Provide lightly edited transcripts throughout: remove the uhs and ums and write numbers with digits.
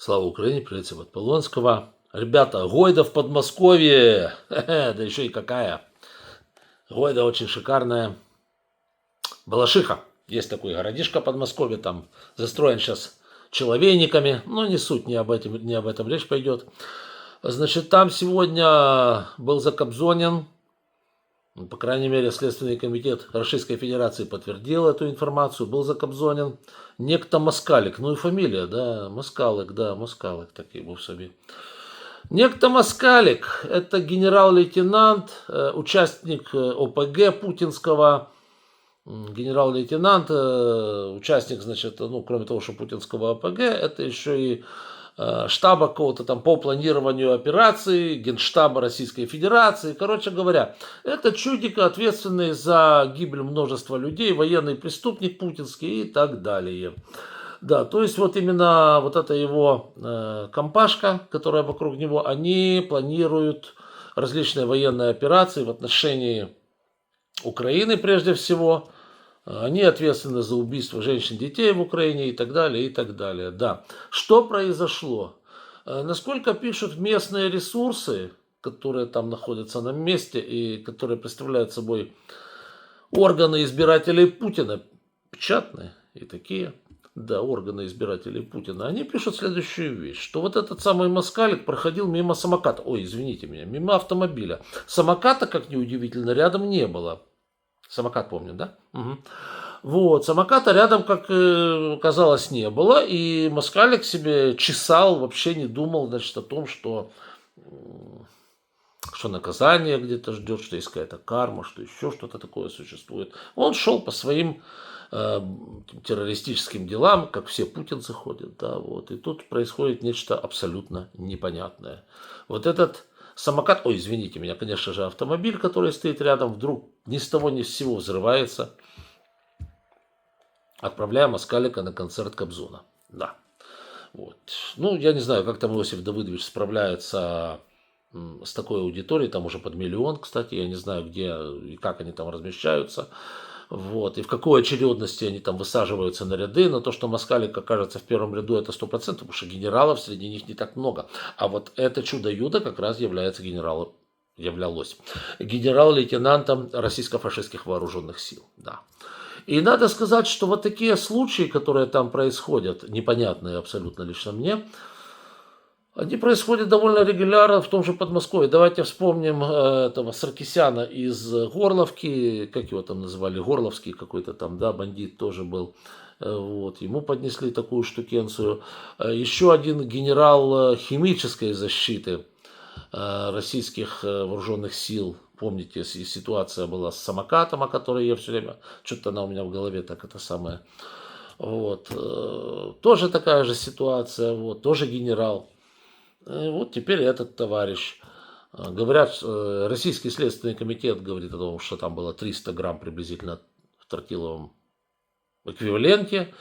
Слава Украине, привет всем от Полонского. Ребята, Гойда в Подмосковье, да еще и какая. Гойда очень шикарная. Балашиха, есть такой городишко Подмосковье, там застроен сейчас человейниками, но не суть, не об этом речь пойдет. Значит, там сегодня был закобзонен, по крайней мере, Следственный комитет Российской Федерации подтвердил эту информацию, был закобзонен некто Москалик, ну и фамилия, да, Москалик, да, Москалик такий був собі. Некто Москалик, это генерал-лейтенант, участник ОПГ путинского, генерал-лейтенант, участник, значит, ну, кроме того, что путинского ОПГ, это еще и штаба какого-то там по планированию операций, Генштаба Российской Федерации. Короче говоря, это чудик, ответственный за гибель множества людей, военный преступник путинский и так далее. Да, то есть вот именно вот эта его компашка, которая вокруг него, они планируют различные военные операции в отношении Украины прежде всего. Они ответственны за убийство женщин, детей в Украине и так далее, и так далее. Да. Что произошло? Насколько пишут местные ресурсы, которые там находятся на месте и которые представляют собой органы избирателей Путина, печатные и такие, да, органы избирателей Путина, они пишут следующую вещь, что вот этот самый Москалик проходил мимо самоката, ой, извините меня, мимо автомобиля. Самоката, как ни удивительно, рядом не было. Самокат помню, да? Угу. Вот, самоката рядом, как казалось, не было, и Москалик себе чесал, вообще не думал, значит, о том, что наказание где-то ждет, что есть какая-то карма, что еще что-то такое существует. Он шел по своим террористическим делам, как все путинцы ходят, да, вот, и тут происходит нечто абсолютно непонятное. Вот этот самокат, ой, извините меня, конечно же, автомобиль, который стоит рядом, вдруг ни с того ни с сего взрывается, отправляя Москалика на концерт Кобзона. Да. Вот. Ну, я не знаю, как там Иосиф Давыдович справляется с такой аудиторией, там уже под 1 миллион, кстати, я не знаю, где и как они там размещаются. Вот. И в какой очередности они там высаживаются на ряды, но то, что Москалик окажется в первом ряду, это 100%, потому что генералов среди них не так много. А вот это чудо-юдо как раз являлось генерал-лейтенантом российско-фашистских вооруженных сил. Да. И надо сказать, что вот такие случаи, которые там происходят, непонятные абсолютно лично мне, они происходят довольно регулярно в том же Подмосковье. Давайте вспомним этого Саркисяна из Горловки, как его там называли, Горловский какой-то там, да, бандит тоже был. Вот, ему поднесли такую штукенцию. Еще один генерал химической защиты российских вооруженных сил. Помните, ситуация была с самокатом, о которой я все время, что-то она у меня в голове так это самое. Вот, тоже такая же ситуация, вот, тоже генерал. Вот теперь этот товарищ. Говорят, Российский следственный комитет говорит о том, что там было 300 грамм приблизительно в тротиловом эквиваленте,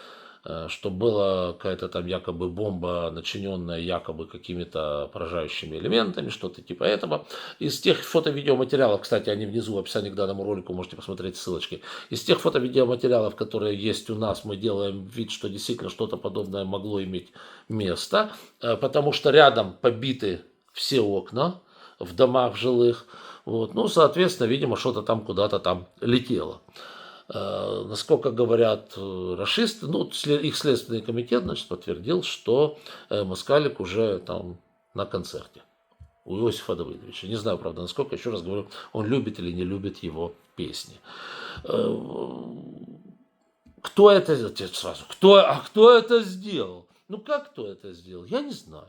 что была какая-то там якобы бомба, начиненная якобы какими-то поражающими элементами, что-то типа этого. Из тех фото-видеоматериалов, кстати, они внизу в описании к данному ролику, можете посмотреть ссылочки. Из тех фото-видеоматериалов, которые есть у нас, мы делаем вид, что действительно что-то подобное могло иметь место, потому что рядом побиты все окна в домах жилых. Вот. Ну, соответственно, видимо, что-то там куда-то там летело. Насколько говорят рашисты, ну, их следственный комитет, значит, подтвердил, что Москалик уже там на концерте у Иосифа Давыдовича. Не знаю, правда, насколько, еще раз говорю, он любит или не любит его песни. Кто это сразу? Кто это сделал? Ну, как кто это сделал? Я не знаю.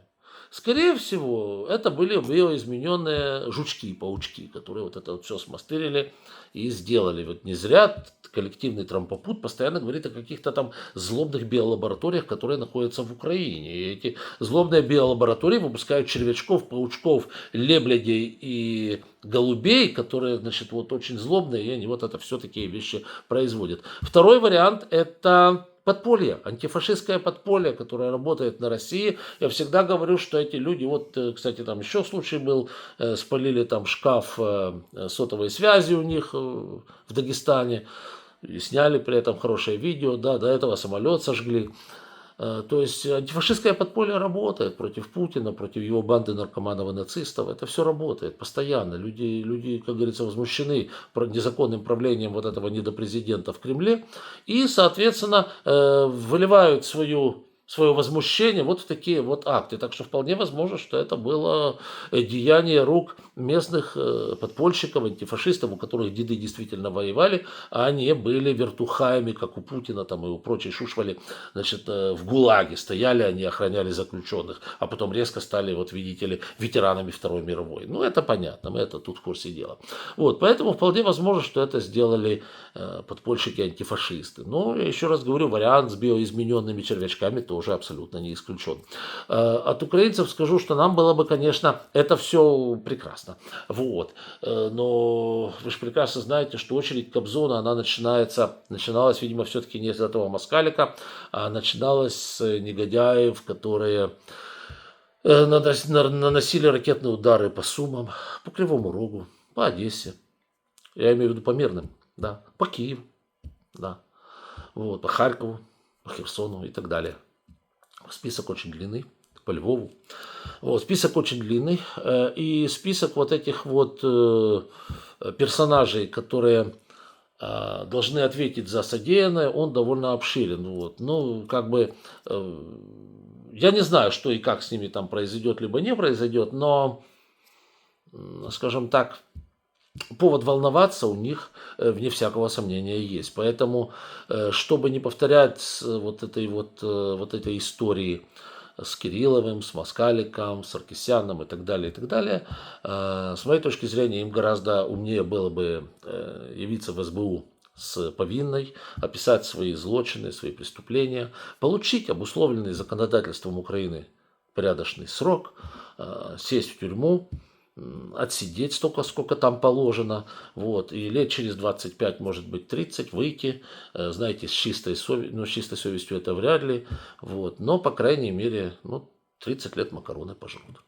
Скорее всего, это были биоизмененные жучки, паучки, которые вот это вот все смастырили и сделали. Вот не зря коллективный трампопут постоянно говорит о каких-то там злобных биолабораториях, которые находятся в Украине. И эти злобные биолаборатории выпускают червячков, паучков, леблядей и голубей, которые, значит, вот очень злобные, и они вот это все такие вещи производят. Второй вариант – это подполье, антифашистское подполье, которое работает на России. Я всегда говорю, что эти люди, вот, кстати, там еще случай был, спалили там шкаф сотовой связи у них в Дагестане, и сняли при этом хорошее видео, да, до этого самолет сожгли. То есть антифашистское подполье работает против Путина, против его банды наркоманов и нацистов. Это все работает постоянно. Люди, как говорится, возмущены незаконным правлением вот этого недопрезидента в Кремле и, соответственно, выливают свое возмущение вот в такие вот акты. Так что вполне возможно, что это было деяние рук местных подпольщиков, антифашистов, у которых деды действительно воевали, а они были вертухаями, как у Путина там, и у прочей шушвали, значит, в ГУЛАГе стояли, они охраняли заключенных, а потом резко стали, вот видите ли, ветеранами Второй мировой. Ну, это понятно, мы это тут в курсе дела. Вот, поэтому вполне возможно, что это сделали подпольщики-антифашисты. Но, я еще раз говорю, вариант с биоизмененными червячками тоже абсолютно не исключен. От украинцев скажу, что нам было бы, конечно, это все прекрасно. Вот. Но вы же прекрасно знаете, что очередь Кобзона, она начиналась, видимо, все-таки не с этого москалика, а начиналась с негодяев, которые наносили ракетные удары по Сумам, по Кривому Рогу, по Одессе. Я имею в виду по мирным, да, по Киеву, да, вот, по Харькову, по Херсону и так далее. Список очень длинный, по Львову. Вот, список очень длинный. И список вот этих вот персонажей, которые должны ответить за содеянное, он довольно обширен. Вот. Ну, как бы, я не знаю, что и как с ними там произойдет, либо не произойдет, но, скажем так, повод волноваться у них, вне всякого сомнения, есть. Поэтому, чтобы не повторять вот этой истории с Кирилловым, с Москаликом, с Саркисяном и так далее, с моей точки зрения, им гораздо умнее было бы явиться в СБУ с повинной, описать свои злочины, свои преступления, получить обусловленный законодательством Украины порядочный срок, сесть в тюрьму, отсидеть столько, сколько там положено, вот, и лет через 25, может быть, 30 выйти, знаете, с чистой совестью, ну, с чистой совестью это вряд ли, вот, но, по крайней мере, 30 лет макароны пожрут.